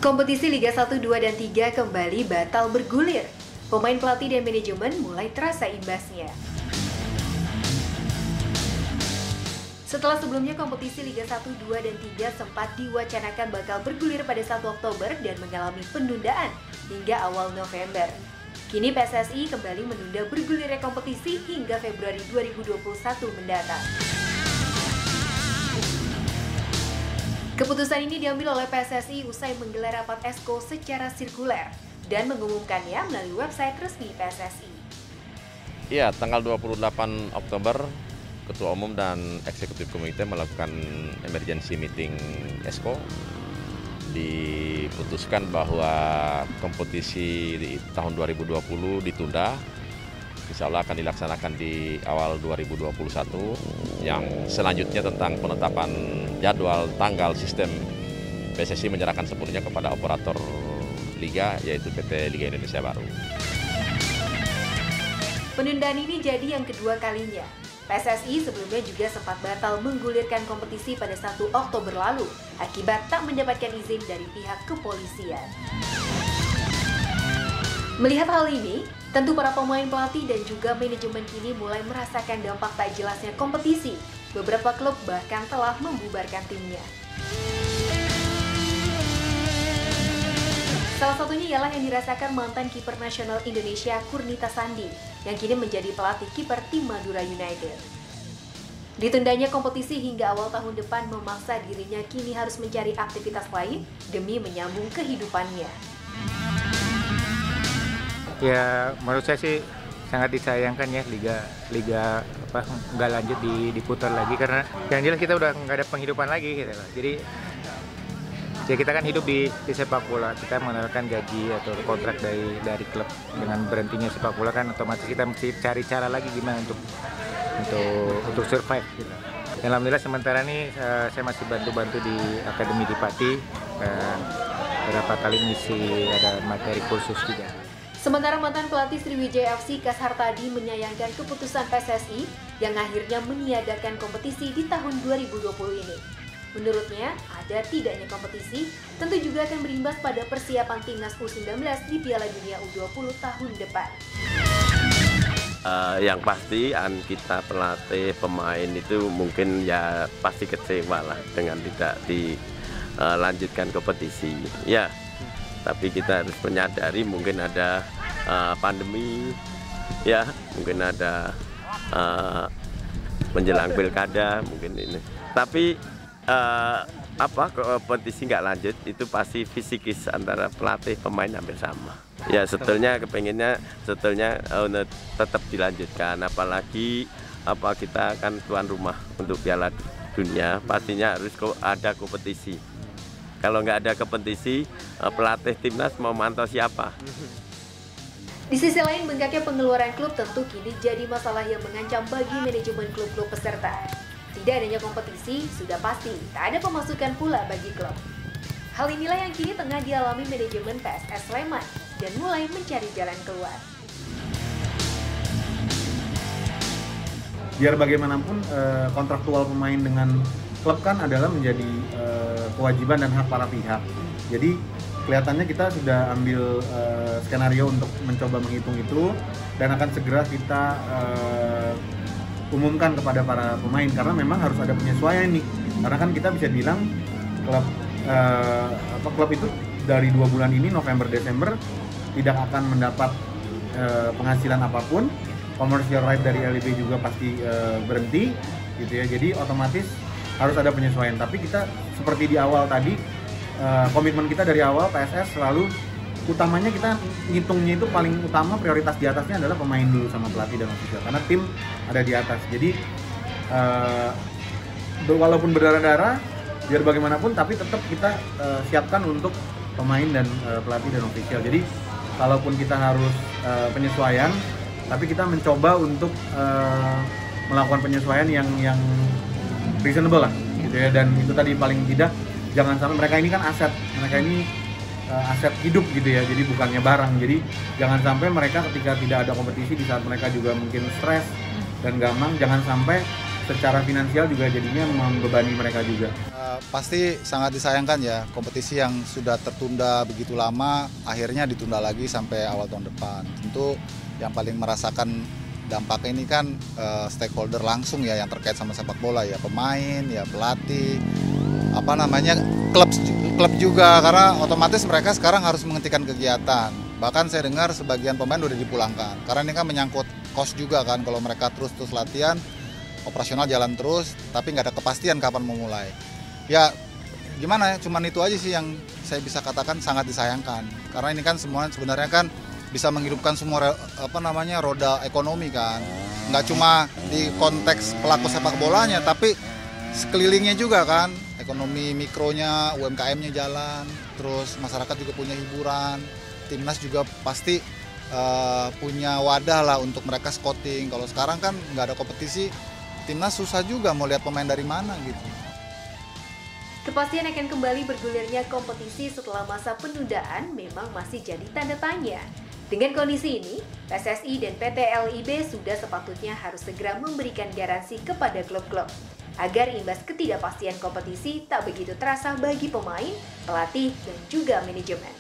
Kompetisi Liga 1, 2, dan 3 kembali batal bergulir. Pemain, pelatih, dan manajemen mulai terasa imbasnya. Setelah sebelumnya kompetisi Liga 1, 2, dan 3 sempat diwacanakan bakal bergulir pada 1 Oktober dan mengalami penundaan hingga awal November. Kini PSSI kembali menunda bergulirnya kompetisi hingga Februari 2021 mendatang. Keputusan ini diambil oleh PSSI usai menggelar rapat Esko secara sirkuler dan mengumumkannya melalui website resmi PSSI. Ya, tanggal 28 Oktober, Ketua Umum dan Eksekutif Komite melakukan emergency meeting Esko. Diputuskan bahwa kompetisi di tahun 2020 ditunda. Insya Allah akan dilaksanakan di awal 2021. Yang selanjutnya tentang penetapan jadwal, tanggal, sistem, PSSI menyerahkan sepenuhnya kepada operator Liga, yaitu PT Liga Indonesia Baru. Penundaan ini jadi yang kedua kalinya. PSSI sebelumnya juga sempat batal menggulirkan kompetisi pada 1 Oktober lalu akibat tak mendapatkan izin dari pihak kepolisian. Melihat hal ini, tentu para pemain, pelatih, dan juga manajemen kini mulai merasakan dampak tak jelasnya kompetisi. Beberapa klub bahkan telah membubarkan timnya. Salah satunya ialah yang dirasakan mantan kiper nasional Indonesia Kurnita Sandi, yang kini menjadi pelatih kiper tim Madura United. Ditundanya kompetisi hingga awal tahun depan memaksa dirinya kini harus mencari aktivitas lain demi menyambung kehidupannya. Ya, menurut saya sih sangat disayangkan ya liga nggak lanjut diputar lagi, karena yang jelas kita udah nggak ada penghidupan lagi gitu. Jadi ya kita kan hidup di sepak bola, kita mengandalkan gaji atau kontrak dari klub. Dengan berhentinya sepak bola kan otomatis kita mesti cari cara lagi gimana untuk survive gitu. Dan alhamdulillah sementara ini saya masih bantu di akademi di Pati, beberapa kali ngisi ada materi khusus juga. Sementara mantan pelatih Sriwijaya FC Kas Hartadi menyayangkan keputusan PSSI yang akhirnya meniadakan kompetisi di tahun 2020 ini. Menurutnya, ada tidaknya kompetisi tentu juga akan berimbas pada persiapan timnas U19 di Piala Dunia U20 tahun depan. Yang pasti kita pelatih, pemain itu mungkin ya pasti kecewa lah dengan tidak dilanjutkan kompetisi. Ya, tapi kita harus menyadari mungkin ada pandemi, ya mungkin ada menjelang pilkada mungkin ini. Tapi kompetisi nggak lanjut itu pasti fisikis antara pelatih pemain hampir sama. Ya sebetulnya kepengennya tetap dilanjutkan, apalagi kita kan tuan rumah untuk Piala Dunia, pastinya harus ada kompetisi. Kalau nggak ada kompetisi, pelatih timnas mau mantau siapa? Di sisi lain, bengkaknya pengeluaran klub tentu kini jadi masalah yang mengancam bagi manajemen klub-klub peserta. Tidak adanya kompetisi, sudah pasti tak ada pemasukan pula bagi klub. Hal inilah yang kini tengah dialami manajemen PSS Sleman dan mulai mencari jalan keluar. Biar bagaimanapun kontraktual pemain dengan klub kan adalah menjadi kewajiban dan hak para pihak. Jadi kelihatannya kita sudah ambil skenario untuk mencoba menghitung itu dan akan segera kita umumkan kepada para pemain, karena memang harus ada penyesuaian nih. Karena kan kita bisa bilang klub itu dari 2 bulan ini, November Desember, tidak akan mendapat penghasilan apapun. Commercial right dari LIB juga pasti berhenti gitu ya. Jadi otomatis harus ada penyesuaian. Tapi kita seperti di awal tadi, komitmen kita dari awal PSS selalu utamanya kita ngitungnya itu paling utama, prioritas di atasnya adalah pemain dulu sama pelatih dan ofisial, karena tim ada di atas. Jadi walaupun berdarah-darah biar bagaimanapun, tapi tetap kita siapkan untuk pemain dan pelatih dan ofisial. Jadi kalaupun kita harus penyesuaian, tapi kita mencoba untuk melakukan penyesuaian yang reasonable lah gitu ya. Dan itu tadi paling tidak jangan sampai mereka ini kan aset, mereka ini aset hidup gitu ya, jadi bukannya barang. Jadi jangan sampai mereka ketika tidak ada kompetisi, di saat mereka juga mungkin stres dan gampang, jangan sampai secara finansial juga jadinya membebani mereka juga. Pasti sangat disayangkan ya, kompetisi yang sudah tertunda begitu lama akhirnya ditunda lagi sampai awal tahun depan. Tentu yang paling merasakan dampak ini kan stakeholder langsung ya yang terkait sama sepak bola ya, pemain, ya pelatih, klub juga, karena otomatis mereka sekarang harus menghentikan kegiatan. Bahkan saya dengar sebagian pemain udah dipulangkan karena ini kan menyangkut cost juga kan, kalau mereka terus latihan operasional jalan terus tapi nggak ada kepastian kapan mau mulai. Ya gimana ya, cuman itu aja sih yang saya bisa katakan sangat disayangkan, karena ini kan semua sebenarnya kan bisa menghidupkan semua roda ekonomi kan, nggak cuma di konteks pelaku sepak bolanya tapi sekelilingnya juga kan, ekonomi mikronya, UMKM-nya jalan, terus masyarakat juga punya hiburan, timnas juga pasti punya wadah lah untuk mereka scouting. Kalau sekarang kan nggak ada kompetisi, timnas susah juga mau lihat pemain dari mana gitu. Kepastian akan kembali bergulirnya kompetisi setelah masa penundaan memang masih jadi tanda tanya. Dengan kondisi ini, PSSI dan PT LIB sudah sepatutnya harus segera memberikan garansi kepada klub-klub agar imbas ketidakpastian kompetisi tak begitu terasa bagi pemain, pelatih, dan juga manajemen.